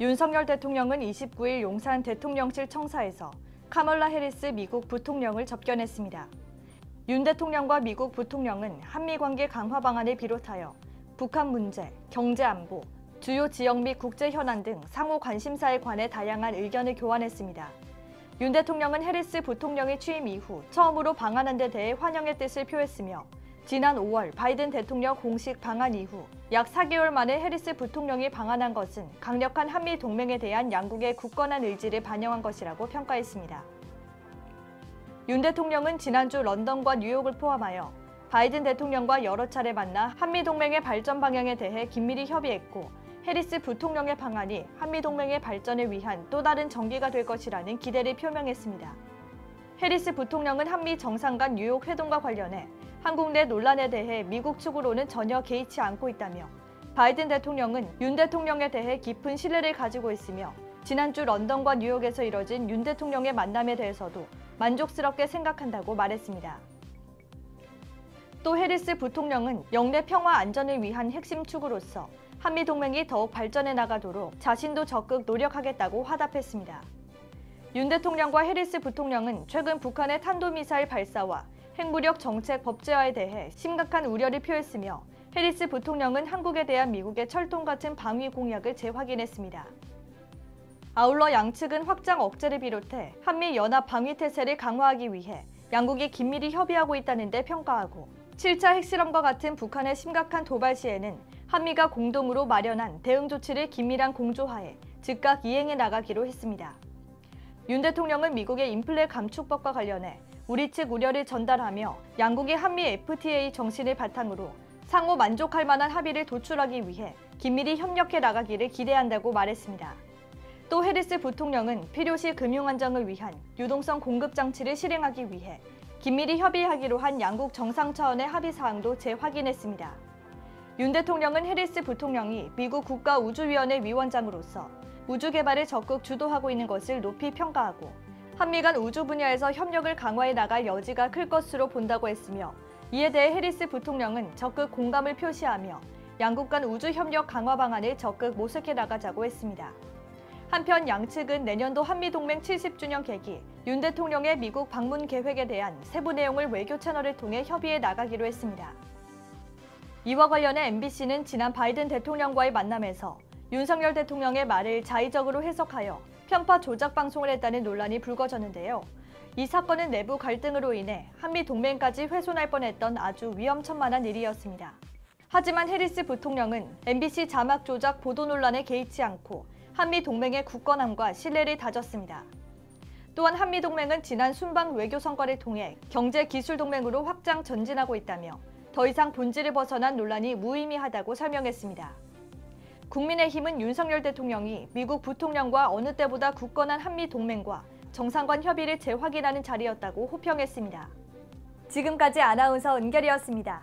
윤석열 대통령은 29일 용산 대통령실 청사에서 카멀라 해리스 미국 부통령을 접견했습니다. 윤 대통령과 미국 부통령은 한미관계 강화 방안을 비롯하여 북한 문제, 경제 안보, 주요 지역 및 국제 현안 등 상호 관심사에 관해 다양한 의견을 교환했습니다. 윤 대통령은 해리스 부통령의 취임 이후 처음으로 방한한 데 대해 환영의 뜻을 표했으며 지난 5월 바이든 대통령 공식 방한 이후 약 4개월 만에 해리스 부통령이 방한한 것은 강력한 한미 동맹에 대한 양국의 굳건한 의지를 반영한 것이라고 평가했습니다. 윤 대통령은 지난주 런던과 뉴욕을 포함하여 바이든 대통령과 여러 차례 만나 한미 동맹의 발전 방향에 대해 긴밀히 협의했고 해리스 부통령의 방한이 한미 동맹의 발전을 위한 또 다른 전기가 될 것이라는 기대를 표명했습니다. 해리스 부통령은 한미 정상 간 뉴욕 회동과 관련해 한국 내 논란에 대해 미국 측으로는 전혀 개의치 않고 있다며 바이든 대통령은 윤 대통령에 대해 깊은 신뢰를 가지고 있으며 지난주 런던과 뉴욕에서 이뤄진 윤 대통령의 만남에 대해서도 만족스럽게 생각한다고 말했습니다. 또 해리스 부통령은 영내 평화 안전을 위한 핵심 축으로서 한미 동맹이 더욱 발전해 나가도록 자신도 적극 노력하겠다고 화답했습니다. 윤 대통령과 해리스 부통령은 최근 북한의 탄도미사일 발사와 핵무력 정책 법제화에 대해 심각한 우려를 표했으며 해리스 부통령은 한국에 대한 미국의 철통 같은 방위 공약을 재확인했습니다. 아울러 양측은 확장 억제를 비롯해 한미 연합 방위 태세를 강화하기 위해 양국이 긴밀히 협의하고 있다는 데 평가하고 7차 핵실험과 같은 북한의 심각한 도발 시에는 한미가 공동으로 마련한 대응 조치를 긴밀한 공조하에 즉각 이행해 나가기로 했습니다. 윤 대통령은 미국의 인플레 감축법과 관련해 우리 측 우려를 전달하며 양국이 한미 FTA 정신을 바탕으로 상호 만족할 만한 합의를 도출하기 위해 긴밀히 협력해 나가기를 기대한다고 말했습니다. 또 해리스 부통령은 필요시 금융 안정을 위한 유동성 공급 장치를 실행하기 위해 긴밀히 협의하기로 한 양국 정상 차원의 합의 사항도 재확인했습니다. 윤 대통령은 해리스 부통령이 미국 국가우주위원회 위원장으로서 우주 개발을 적극 주도하고 있는 것을 높이 평가하고 한미 간 우주 분야에서 협력을 강화해 나갈 여지가 클 것으로 본다고 했으며 이에 대해 해리스 부통령은 적극 공감을 표시하며 양국 간 우주 협력 강화 방안을 적극 모색해 나가자고 했습니다. 한편 양측은 내년도 한미동맹 70주년 계기 윤 대통령의 미국 방문 계획에 대한 세부 내용을 외교 채널을 통해 협의해 나가기로 했습니다. 이와 관련해 MBC는 지난 바이든 대통령과의 만남에서 윤석열 대통령의 말을 자의적으로 해석하여 편파 조작 방송을 했다는 논란이 불거졌는데요. 이 사건은 내부 갈등으로 인해 한미 동맹까지 훼손할 뻔했던 아주 위험천만한 일이었습니다. 하지만 해리스 부통령은 MBC 자막 조작 보도 논란에 개의치 않고 한미 동맹의 굳건함과 신뢰를 다졌습니다. 또한 한미 동맹은 지난 순방 외교 성과를 통해 경제 기술 동맹으로 확장 전진하고 있다며 더 이상 본질을 벗어난 논란이 무의미하다고 설명했습니다. 국민의힘은 윤석열 대통령이 미국 부통령과 어느 때보다 굳건한 한미 동맹과 정상간 협의를 재확인하는 자리였다고 호평했습니다. 지금까지 아나운서 은결이었습니다.